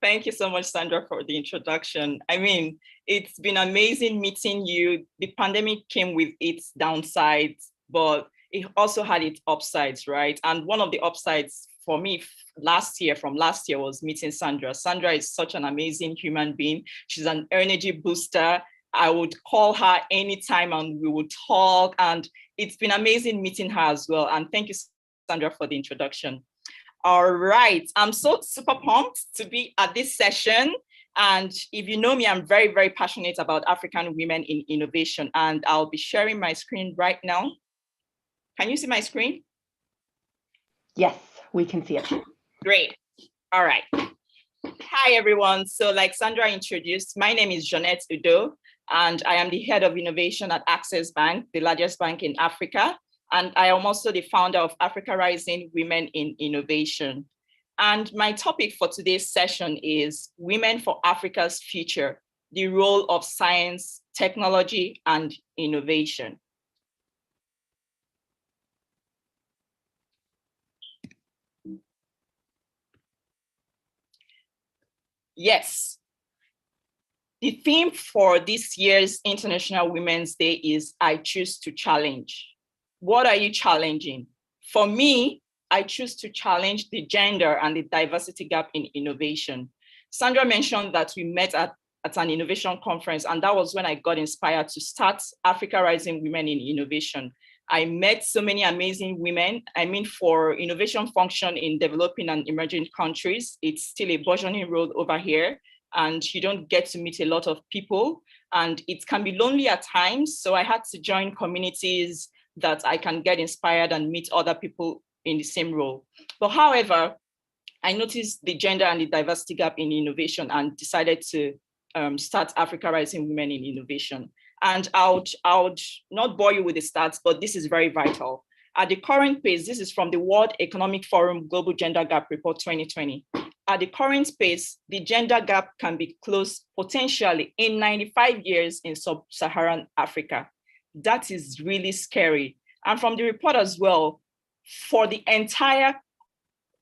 Thank you so much, Sandra, for the introduction. I mean, it's been amazing meeting you. The pandemic came with its downsides, but it also had its upsides, right? And one of the upsides for me from last year was meeting Sandra. Sandra is such an amazing human being. She's an energy booster. I would call her anytime and we would talk. And it's been amazing meeting her as well. And thank you, Sandra, for the introduction. All right, I'm so super pumped to be at this session. And if you know me, I'm very, very passionate about African women in innovation. And I'll be sharing my screen right now. Can you see my screen? Yes, we can see it. Great. All right. Hi, everyone. So like Sandra introduced, my name is Jeanette Uddoh, and I am the head of innovation at Access Bank, the largest bank in Africa. And I am also the founder of Africa Rising Women in Innovation. And my topic for today's session is Women for Africa's Future, the role of science, technology, and innovation. Yes. The theme for this year's International Women's Day is I choose to challenge. What are you challenging? For me, I choose to challenge the gender and the diversity gap in innovation. Sandra mentioned that we met at an innovation conference, and that was when I got inspired to start Africa Rising Women in Innovation. I met so many amazing women. I mean, for innovation function in developing and emerging countries, it's still a burgeoning road over here, and you don't get to meet a lot of people, and it can be lonely at times. So I had to join communities that I can get inspired and meet other people in the same role. But however, I noticed the gender and the diversity gap in innovation and decided to start Africa Rising Women in Innovation. And I would not bore you with the stats, but this is very vital. At the current pace, this is from the World Economic Forum Global Gender Gap Report 2020. At the current pace, the gender gap can be closed potentially in 95 years in sub-Saharan Africa. That is really scary. And from the report as well, for the entire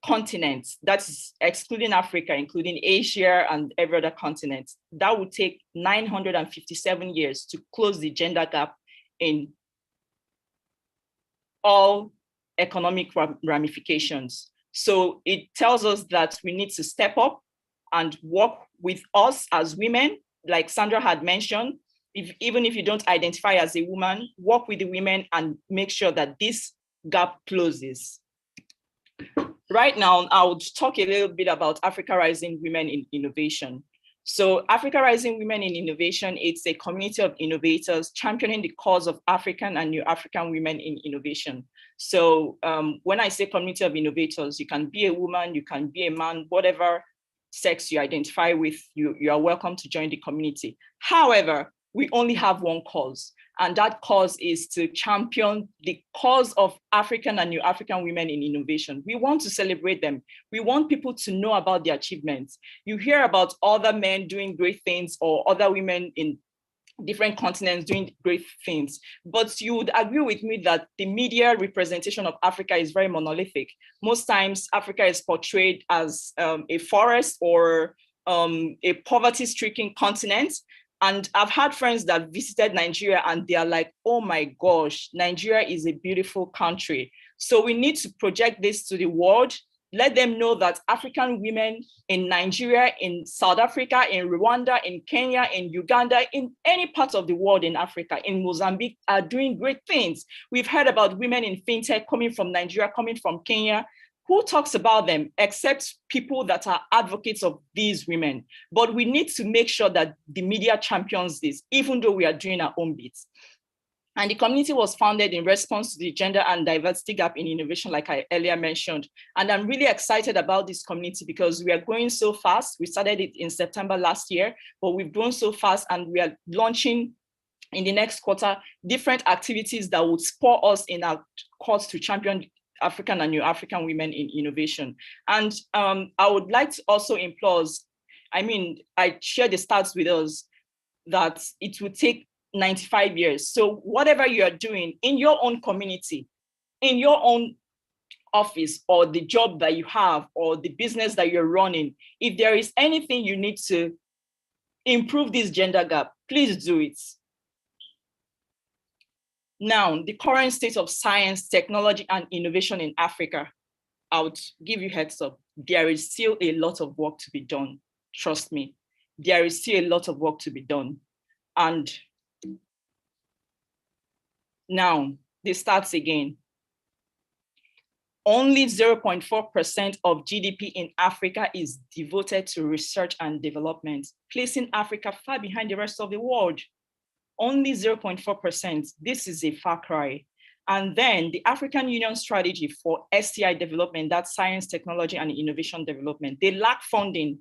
continent, that's excluding Africa, including Asia and every other continent, that would take 957 years to close the gender gap in all economic ramifications. So it tells us that we need to step up and work with us as women, like Sandra had mentioned. Even if you don't identify as a woman, work with the women and make sure that this gap closes. Right now, I would talk a little bit about Africa Rising Women in Innovation. So Africa Rising Women in Innovation, it's a community of innovators championing the cause of African and New African women in innovation. So when I say community of innovators, you can be a woman, you can be a man, whatever sex you identify with, you are welcome to join the community. However, we only have one cause, and that cause is to champion the cause of African and New African women in innovation. We want to celebrate them. We want people to know about their achievements. You hear about other men doing great things or other women in different continents doing great things, but you would agree with me that the media representation of Africa is very monolithic. Most times, Africa is portrayed as a forest or a poverty-stricken continent. And I've had friends that visited Nigeria and they are like, oh my gosh, Nigeria is a beautiful country. So we need to project this to the world, let them know that African women in Nigeria, in South Africa, in Rwanda, in Kenya, in Uganda, in any part of the world in Africa, in Mozambique, are doing great things. We've heard about women in fintech coming from Nigeria, coming from Kenya. Who talks about them except people that are advocates of these women? But we need to make sure that the media champions this, even though we are doing our own bits. And the community was founded in response to the gender and diversity gap in innovation, like I earlier mentioned. And I'm really excited about this community because we are growing so fast. We started it in September last year, but we've grown so fast and we are launching in the next quarter different activities that would spur us in our cause to champion African and New African women in innovation. And I would like to also implore, I share the stats with us that it would take 95 years. So whatever you are doing in your own community, in your own office or the job that you have or the business that you're running, if there is anything you need to improve this gender gap, please do it. Now, the current state of science, technology, and innovation in Africa, I would give you heads up. There is still a lot of work to be done. Trust me, there is still a lot of work to be done. And now, this starts again. Only 0.4% of GDP in Africa is devoted to research and development, placing Africa far behind the rest of the world. Only 0.4%. This is a far cry. And then the African Union strategy for STI development, that's science, technology, and innovation development, they lack funding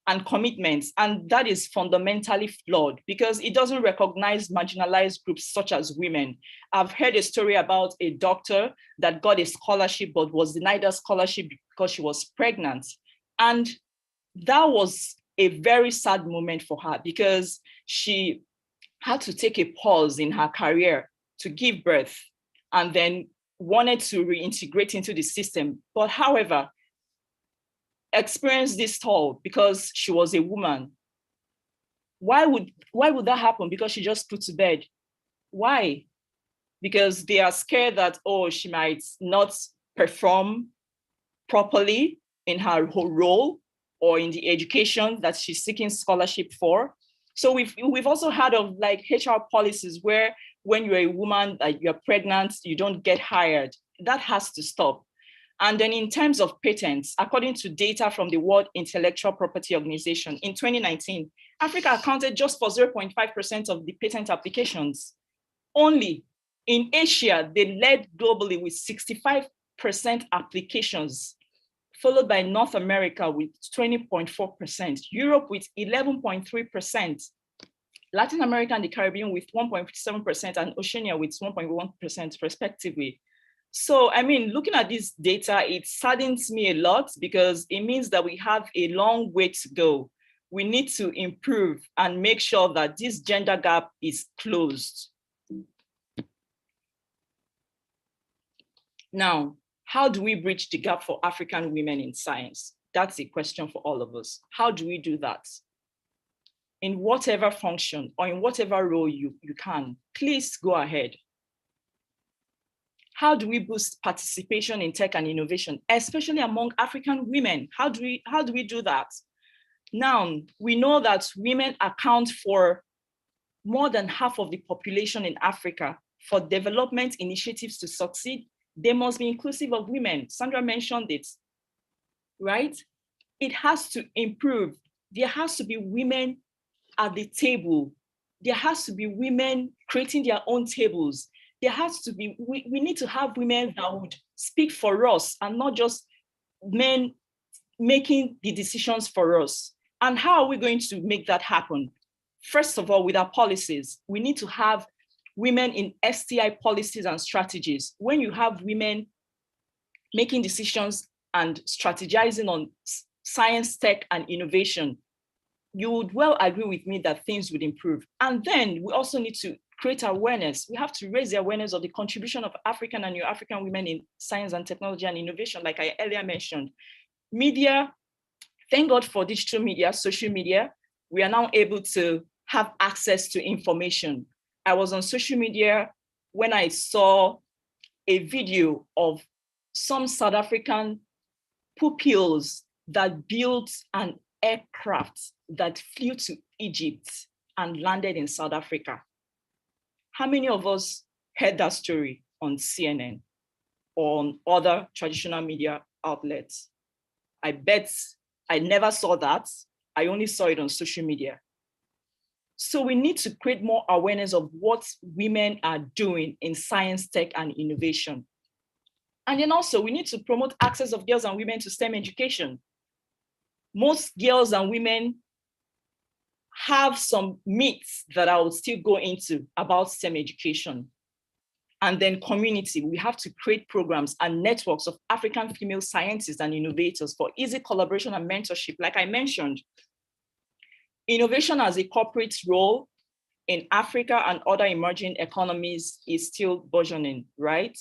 and commitments, and that is fundamentally flawed because it doesn't recognize marginalized groups such as women. I've heard a story about a doctor that got a scholarship but was denied a scholarship because she was pregnant. And that was a very sad moment for her because she had to take a pause in her career to give birth and then wanted to reintegrate into the system. But however, experienced this toll because she was a woman. Why would that happen? Because she just put to bed. Why? Because they are scared that, oh, she might not perform properly in her role or in the education that she's seeking scholarship for. So we've also heard of like HR policies where when you're a woman, like you're pregnant, you don't get hired. That has to stop. And then in terms of patents, according to data from the World Intellectual Property Organization, in 2019, Africa accounted just for 0.5% of the patent applications. Only in Asia, they led globally with 65% applications, followed by North America with 20.4%, Europe with 11.3%, Latin America and the Caribbean with 1.7%, and Oceania with 1.1% respectively. So, I mean, looking at this data, it saddens me a lot because it means that we have a long way to go. We need to improve and make sure that this gender gap is closed. Now, how do we bridge the gap for African women in science? That's a question for all of us. How do we do that? In whatever function or in whatever role you can, please go ahead. How do we boost participation in tech and innovation, especially among African women? How do we do that? Now, we know that women account for more than half of the population in Africa. For development initiatives to succeed, they must be inclusive of women. Sandra mentioned it, right? It has to improve. There has to be women at the table. There has to be women creating their own tables. There has to be, we need to have women that would speak for us and not just men making the decisions for us. And how are we going to make that happen? First of all, with our policies, we need to have women in STI policies and strategies. When you have women making decisions and strategizing on science, tech, and innovation, you would well agree with me that things would improve. And then we also need to create awareness. We have to raise the awareness of the contribution of African and Neo-African women in science and technology and innovation, like I earlier mentioned. Media, thank God for digital media, social media. We are now able to have access to information. I was on social media when I saw a video of some South African pupils that built an aircraft that flew to Egypt and landed in South Africa. How many of us heard that story on CNN or on other traditional media outlets? I bet I never saw that. I only saw it on social media. So we need to create more awareness of what women are doing in science, tech, and innovation. And then also we need to promote access of girls and women to STEM education. Most girls and women have some myths that I will still go into about STEM education. And then community, we have to create programs and networks of African female scientists and innovators for easy collaboration and mentorship. Like I mentioned, innovation as a corporate role in Africa and other emerging economies is still burgeoning, right?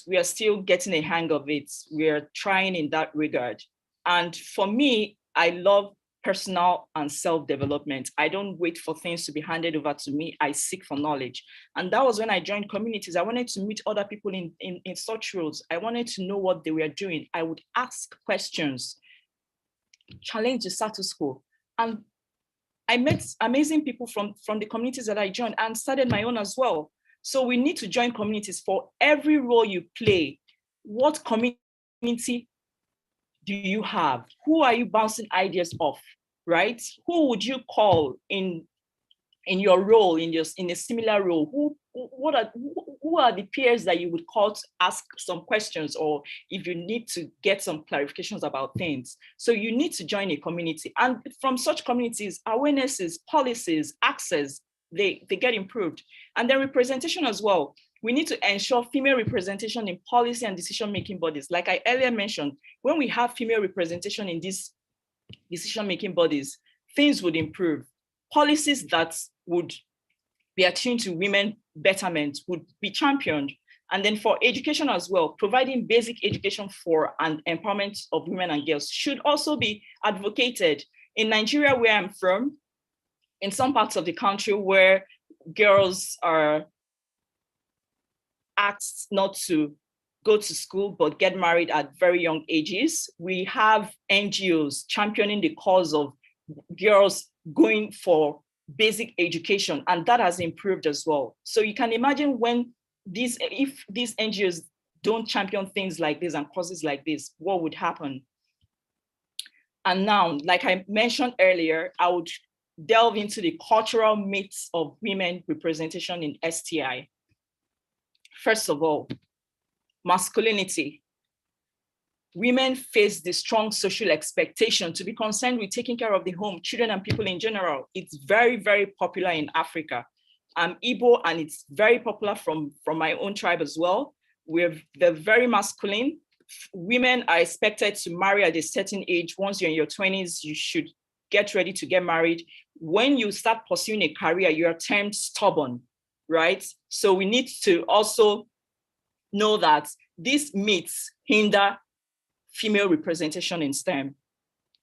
we are still getting a hang of it. We're trying in that regard. And for me, I love personal and self-development. I don't wait for things to be handed over to me. I seek for knowledge. And that was when I joined communities. I wanted to meet other people in such roles. I wanted to know what they were doing. I would ask questions, challenge the status quo. And I met amazing people from the communities that I joined and started my own as well. So we need to join communities. For every role you play, what community do you have? Who are you bouncing ideas off, right? Who would you call in your role, in a similar role? Who are the peers that you would call to ask some questions, or if you need to get some clarifications about things? So you need to join a community. And from such communities, awarenesses, policies, access, they get improved. And then representation as well. We need to ensure female representation in policy and decision-making bodies. Like I earlier mentioned, when we have female representation in these decision-making bodies, things would improve. Policies that would be attuned to women betterment would be championed. And then for education as well, providing basic education for and empowerment of women and girls should also be advocated. In Nigeria, where I'm from, in some parts of the country where girls are asked not to go to school but get married at very young ages, we have NGOs championing the cause of girls going for basic education, and that has improved as well. So you can imagine if these NGOs don't champion things like this and causes like this, what would happen? And now, like I mentioned earlier, I would delve into the cultural myths of women representation in STI. First of all, masculinity. Women face the strong social expectation to be concerned with taking care of the home, children, and people in general. It's very, very popular in Africa. I'm Igbo, and it's very popular from my own tribe as well. They're very masculine. Women are expected to marry at a certain age. Once you're in your 20s, you should get ready to get married. When you start pursuing a career, you are termed stubborn, right? So we need to also know that these myths hinder female representation in STEM.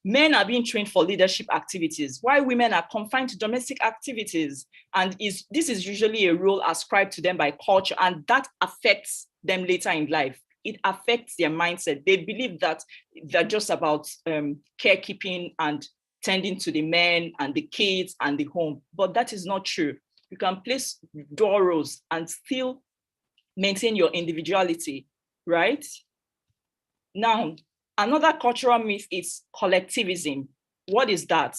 Men are being trained for leadership activities, while women are confined to domestic activities. And this is usually a role ascribed to them by culture, and that affects them later in life. It affects their mindset. They believe that they're just about carekeeping and tending to the men and the kids and the home, but that is not true. You can place dual roles and still maintain your individuality, right? Now, another cultural myth is collectivism. What is that?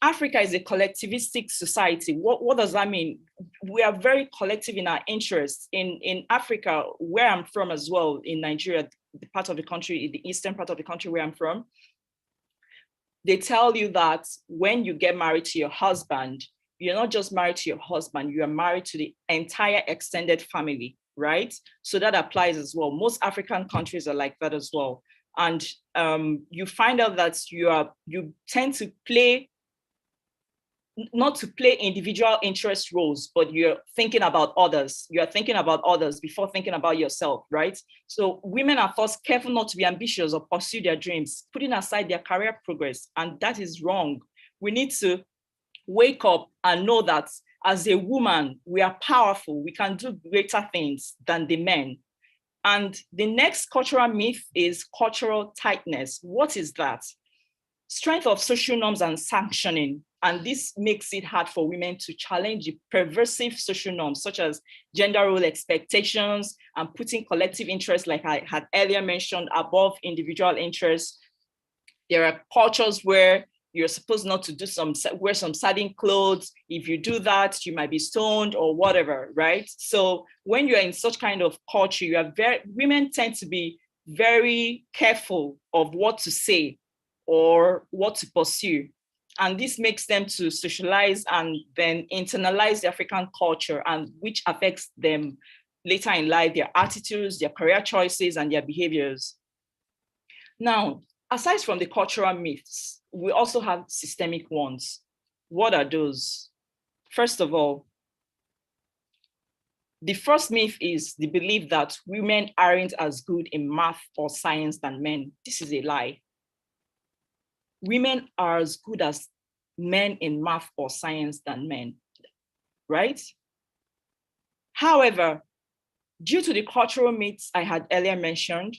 Africa is a collectivistic society. What does that mean? We are very collective in our interests. In Africa, where I'm from as well, in Nigeria, the part of the country, the eastern part of the country where I'm from, they tell you that when you get married to your husband, you're not just married to your husband, you are married to the entire extended family, right? So that applies as well. Most African countries are like that as well. And you find out that you tend to not to play individual interest roles, but you're thinking about others. You're thinking about others before thinking about yourself, right? So women are thought careful not to be ambitious or pursue their dreams, putting aside their career progress. And that is wrong. We need to wake up and know that as a woman, we are powerful. We can do greater things than the men. And the next cultural myth is cultural tightness. What is that? Strength of social norms and sanctioning. And this makes it hard for women to challenge the pervasive social norms, such as gender role expectations and putting collective interests, like I had earlier mentioned, above individual interests. There are cultures where you're supposed not to wear some certain clothes. If you do that, you might be stoned or whatever, right? So when you're in such kind of culture, women tend to be very careful of what to say or what to pursue. And this makes them to socialize and then internalize the African culture, and which affects them later in life, their attitudes, their career choices, and their behaviors. Now, aside from the cultural myths, we also have systemic ones. What are those? First of all, The first myth is the belief that women aren't as good in math or science than men. This is a lie. Women are as good as men in math or science than men, right? However, due to the cultural myths I had earlier mentioned,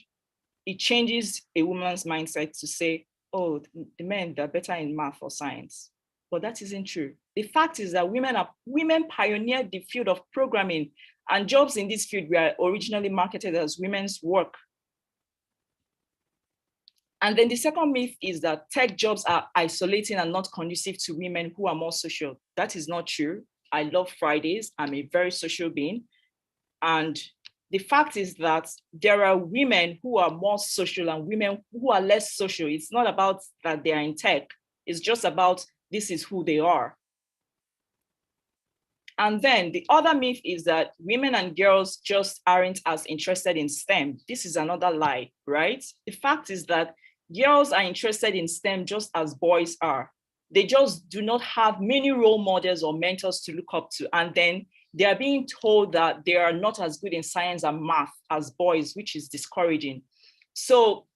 it changes a woman's mindset to say, oh, the men, they're better in math or science. But that isn't true. The fact is that women pioneered the field of programming, and jobs in this field were originally marketed as women's work. And then the second myth is that tech jobs are isolating and not conducive to women who are more social. That is not true. I love Fridays. I'm a very social being. And the fact is that there are women who are more social and women who are less social. It's not about that they are in tech. It's just about this is who they are. And then the other myth is that women and girls just aren't as interested in STEM. This is another lie, right? The fact is that girls are interested in STEM just as boys are. They just do not have many role models or mentors to look up to. And then they are being told that they are not as good in science and math as boys, which is discouraging. So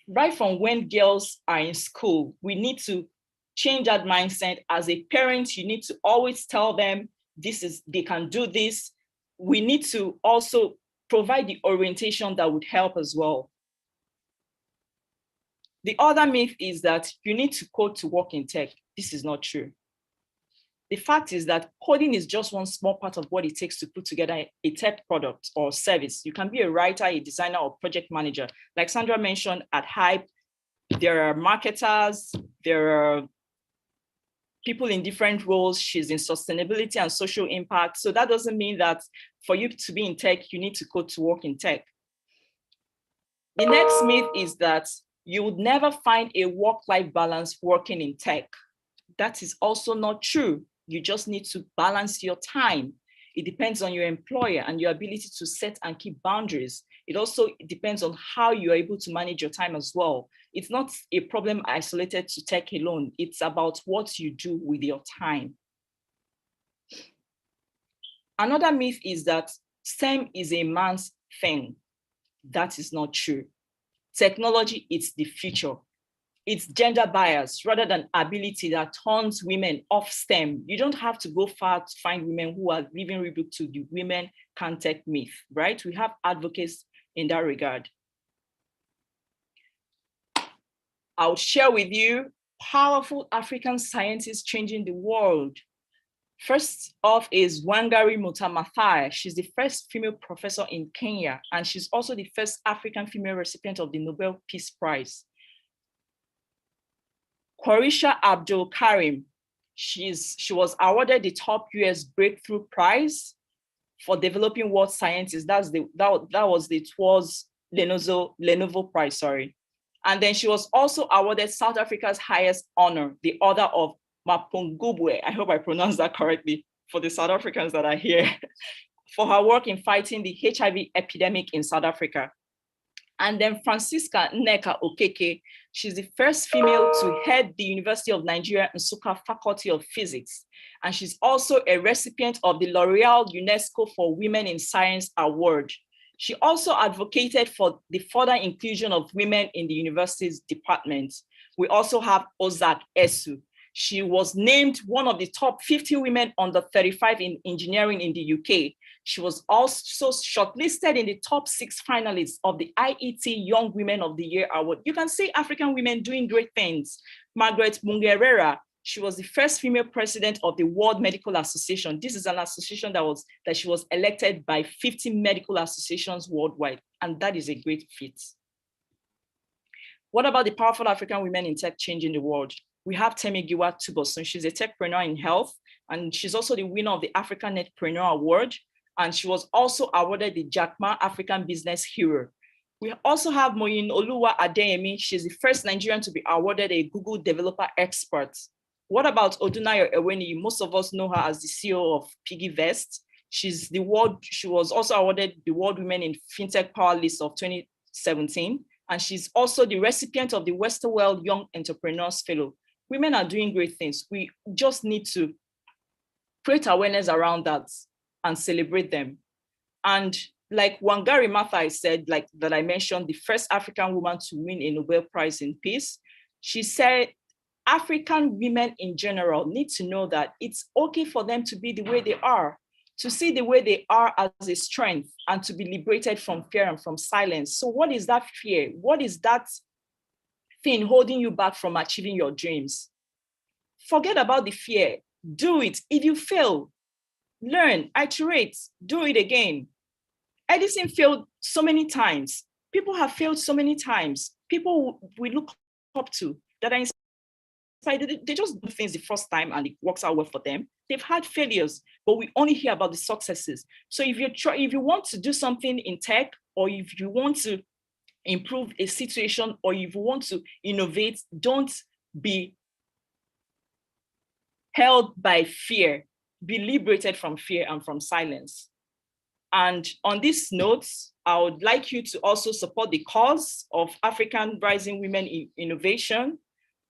right from when girls are in school, we need to change that mindset. As a parent, you need to always tell them they can do this. We need to also provide the orientation that would help as well. The other myth is that you need to code to work in tech. This is not true. The fact is that coding is just one small part of what it takes to put together a tech product or service. You can be a writer, a designer, or project manager. Like Sandra mentioned at Hype, there are marketers, there are people in different roles. She's in sustainability and social impact. So that doesn't mean that for you to be in tech, you need to code to work in tech. The next myth is that you would never find a work-life balance working in tech. That is also not true. You just need to balance your time. It depends on your employer and your ability to set and keep boundaries. It also depends on how you're able to manage your time as well. It's not a problem isolated to tech alone. It's about what you do with your time. Another myth is that STEM is a man's thing. That is not true. Technology is the future. It's gender bias rather than ability that turns women off STEM. You don't have to go far to find women who are living rebuke to the women can't tech myth, right? We have advocates in that regard. I'll share with you powerful African scientists changing the world. First off is Wangari Maathai. She's the first female professor in Kenya, and she's also the first African female recipient of the Nobel Peace Prize. Kwarisha Abdul Karim, she was awarded the top US Breakthrough Prize for developing world scientists. It was Lenovo Prize, sorry. And then she was also awarded South Africa's highest honor, the Order of Mapungubwe. I hope I pronounced that correctly for the South Africans that are here, for her work in fighting the HIV epidemic in South Africa. And then Francisca Nneka Okeke, she's the first female to head the University of Nigeria Nsukka Faculty of Physics. And she's also a recipient of the L'Oreal UNESCO for Women in Science Award. She also advocated for the further inclusion of women in the university's department. We also have Ozak Esu. She was named one of the top 50 women under 35 in engineering in the UK. She was also shortlisted in the top 6 finalists of the IET Young Women of the Year Award. You can see African women doing great things. Margaret Mungerera, she was the first female president of the World Medical Association. This is an association that she was elected by 50 medical associations worldwide, and that is a great feat. What about the powerful African women in tech changing the world? We have Temigiwa Tubosun. She's a techpreneur in health, and she's also the winner of the African Netpreneur Award. And she was also awarded the Jack Ma African Business Hero. We also have Moyin Oluwa Adeyemi. She's the first Nigerian to be awarded a Google Developer Expert. What about Odunayo Eweni? Most of us know her as the CEO of PiggyVest. She was also awarded the World Women in FinTech Power List of 2017. And she's also the recipient of the Westerwell Young Entrepreneurs Fellow. Women are doing great things. We just need to create awareness around that and celebrate them. And like Wangari Maathai said, like that I mentioned, the first African woman to win a Nobel Prize in Peace, she said, African women in general need to know that it's okay for them to be the way they are, to see the way they are as a strength, and to be liberated from fear and from silence. So what is that fear? What is that thing holding you back from achieving your dreams? Forget about the fear. Do it. If you fail, learn, iterate, do it again. Edison failed so many times. People have failed so many times. People we look up to that are inspired, they just do things the first time and it works out well for them. They've had failures, but we only hear about the successes. So if you want to do something in tech, or if you want to improve a situation, or if you want to innovate, don't be held by fear. Be liberated from fear and from silence. And on this note, I would like you to also support the cause of African Rising Women in Innovation.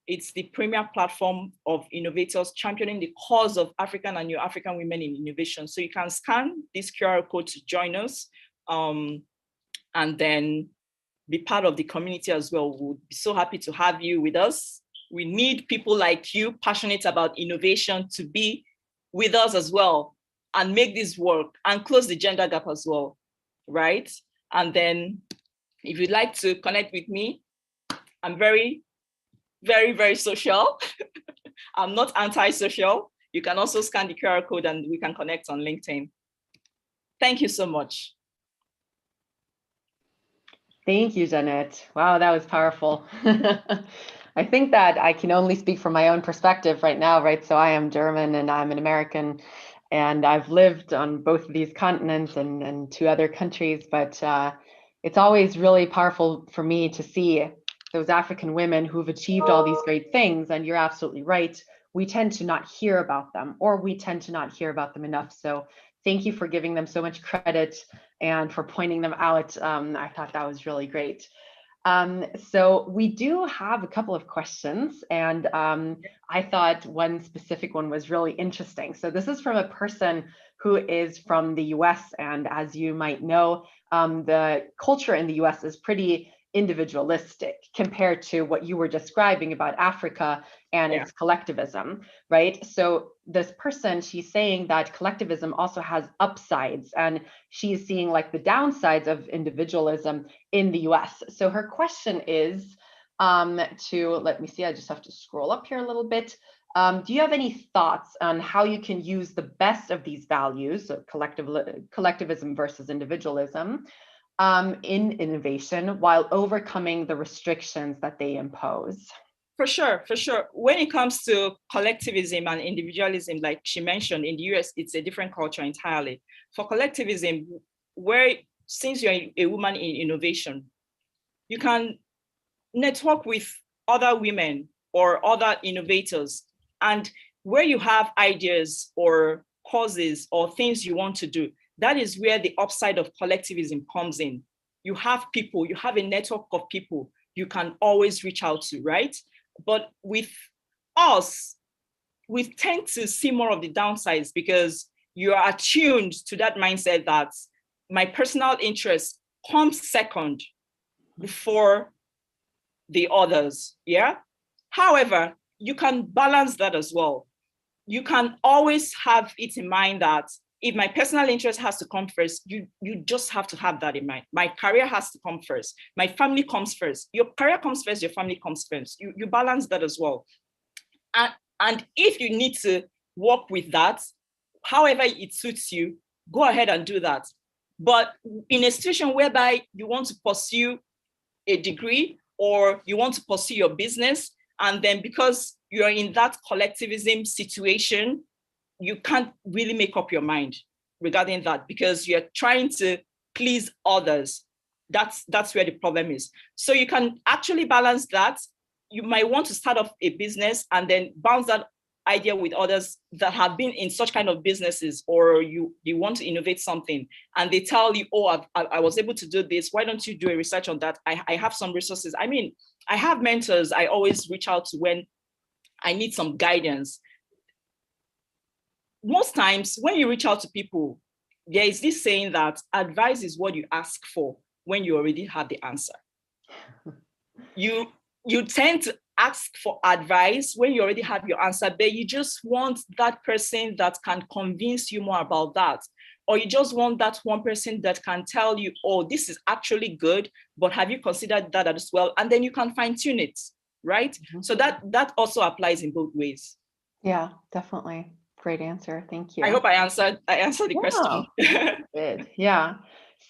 It's the premier platform of innovators championing the cause of African and Neo-African women in innovation. So you can scan this QR code to join us, and then be part of the community as well. We'll be so happy to have you with us. We need people like you, passionate about innovation, to be with us as well and make this work and close the gender gap as well, right? And then if you'd like to connect with me, I'm very, very, very social. I'm not anti-social. You can also scan the QR code and we can connect on LinkedIn. Thank you so much. Thank you, Jeanette. Wow, that was powerful. I think that I can only speak from my own perspective right now, right? So I am German and I'm an American, and I've lived on both of these continents and two other countries, but it's always really powerful for me to see those African women who've achieved all these great things. And you're absolutely right. We tend to not hear about them, or we tend to not hear about them enough. So thank you for giving them so much credit and for pointing them out. I thought that was really great. So we do have a couple of questions, and I thought one specific one was really interesting. So this is from a person who is from the US, and as you might know, the culture in the US is pretty individualistic compared to what you were describing about Africa and its collectivism, right? So this person, she's saying that collectivism also has upsides, and she's seeing like the downsides of individualism in the US. So her question is let me see, I just have to scroll up here a little bit. Do you have any thoughts on how you can use the best of these values, so collectivism versus individualism, in innovation while overcoming the restrictions that they impose? For sure, for sure. When it comes to collectivism and individualism, like she mentioned, in the US, it's a different culture entirely. For collectivism, since you're a woman in innovation, you can network with other women or other innovators. And where you have ideas or causes or things you want to do, that is where the upside of collectivism comes in. You have people, you have a network of people you can always reach out to, right? But with us, we tend to see more of the downsides because you are attuned to that mindset that my personal interest comes second before the others, yeah? However, you can balance that as well. You can always have it in mind that if my personal interest has to come first, you just have to have that in mind. My career has to come first. My family comes first. Your career comes first, your family comes first. You balance that as well. And if you need to work with that, however it suits you, go ahead and do that. But in a situation whereby you want to pursue a degree or you want to pursue your business, and then because you're in that collectivism situation, you can't really make up your mind regarding that because you're trying to please others. That's where the problem is. So you can actually balance that. You might want to start off a business and then bounce that idea with others that have been in such kind of businesses, or you want to innovate something and they tell you, oh, I was able to do this. Why don't you do a research on that? I have some resources. I mean, I have mentors I always reach out to when I need some guidance. Most times when you reach out to people, there is this saying that advice is what you ask for when you already have the answer. You tend to ask for advice when you already have your answer, but you just want that person that can convince you more about that. Or you just want that one person that can tell you, oh, this is actually good, but have you considered that as well? And then you can fine tune it, right? Mm-hmm. So that also applies in both ways. Yeah, definitely. Great answer. Thank you. I hope I answered the question. Good. Yeah.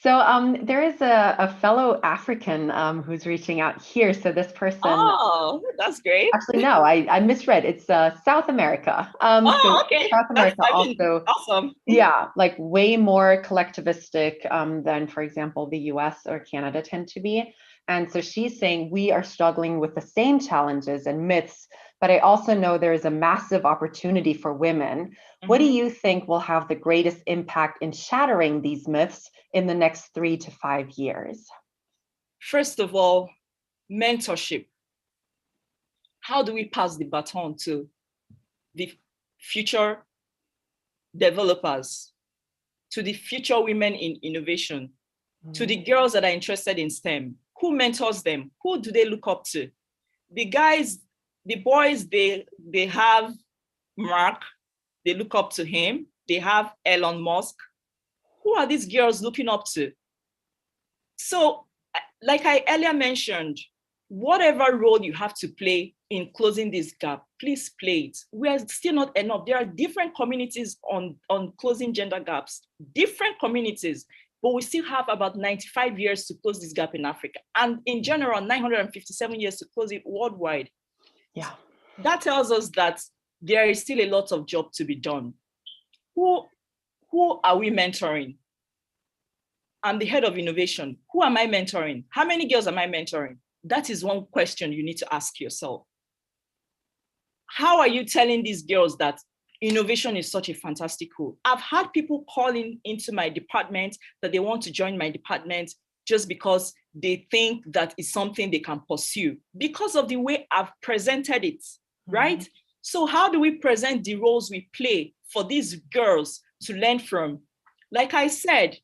So there is a fellow African who's reaching out here. So this person. Oh, that's great. Actually, no, I misread. It's South America. So okay. South America also. Awesome. Yeah, like way more collectivistic than, for example, the US or Canada tend to be. And so she's saying we are struggling with the same challenges and myths, but I also know there is a massive opportunity for women. Mm-hmm. What do you think will have the greatest impact in shattering these myths in the next 3 to 5 years? First of all, mentorship. How do we pass the baton to the future developers, to the future women in innovation, to the girls that are interested in STEM? Who mentors them? Who do they look up to? The guys, the boys, they have Mark, they look up to him. They have Elon Musk. Who are these girls looking up to? So, like I earlier mentioned, whatever role you have to play in closing this gap, please play it. We are still not enough. There are different communities on closing gender gaps, different communities, but we still have about 95 years to close this gap in Africa. And in general, 957 years to close it worldwide. Yeah. That tells us that there is still a lot of job to be done. Who are we mentoring? I'm the head of innovation. Who am I mentoring? How many girls am I mentoring? That is one question you need to ask yourself. How are you telling these girls that innovation is such a fantastic role? I've had people calling into my department that they want to join my department just because they think that it's something they can pursue because of the way I've presented it, right? So how do we present the roles we play for these girls to learn from? Like I said,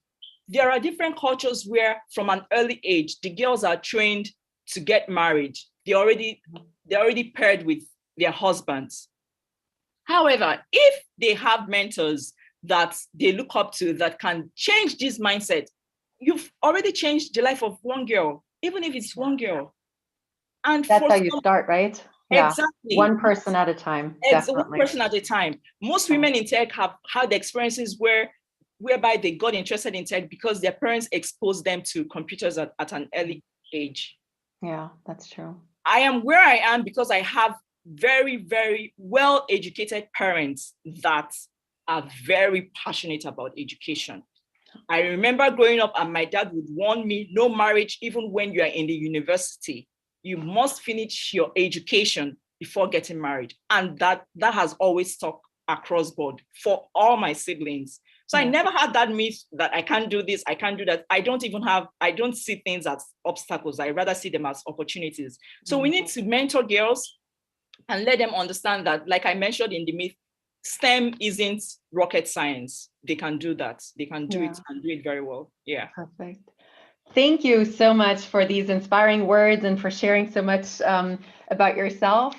there are different cultures where from an early age, the girls are trained to get married. They're already paired with their husbands. However, if they have mentors that they look up to that can change this mindset, you've already changed the life of one girl, even if it's one girl. And that's how you start, right? Yeah. Exactly. One person at a time. Definitely. One person at a time. Most women in tech have had experiences whereby they got interested in tech because their parents exposed them to computers at an early age. Yeah, that's true. I am where I am because I have very, very well-educated parents that are very passionate about education. I remember growing up and my dad would warn me, no marriage, even when you are in the university. You must finish your education before getting married. And that has always stuck across board for all my siblings. So I never had that myth that I can't do this, I can't do that. I don't see things as obstacles. I rather see them as opportunities. So we need to mentor girls and let them understand that, like I mentioned in the myth, STEM isn't rocket science. They can do that. They can do it and do it very well. Yeah. Perfect. Thank you so much for these inspiring words and for sharing so much about yourself.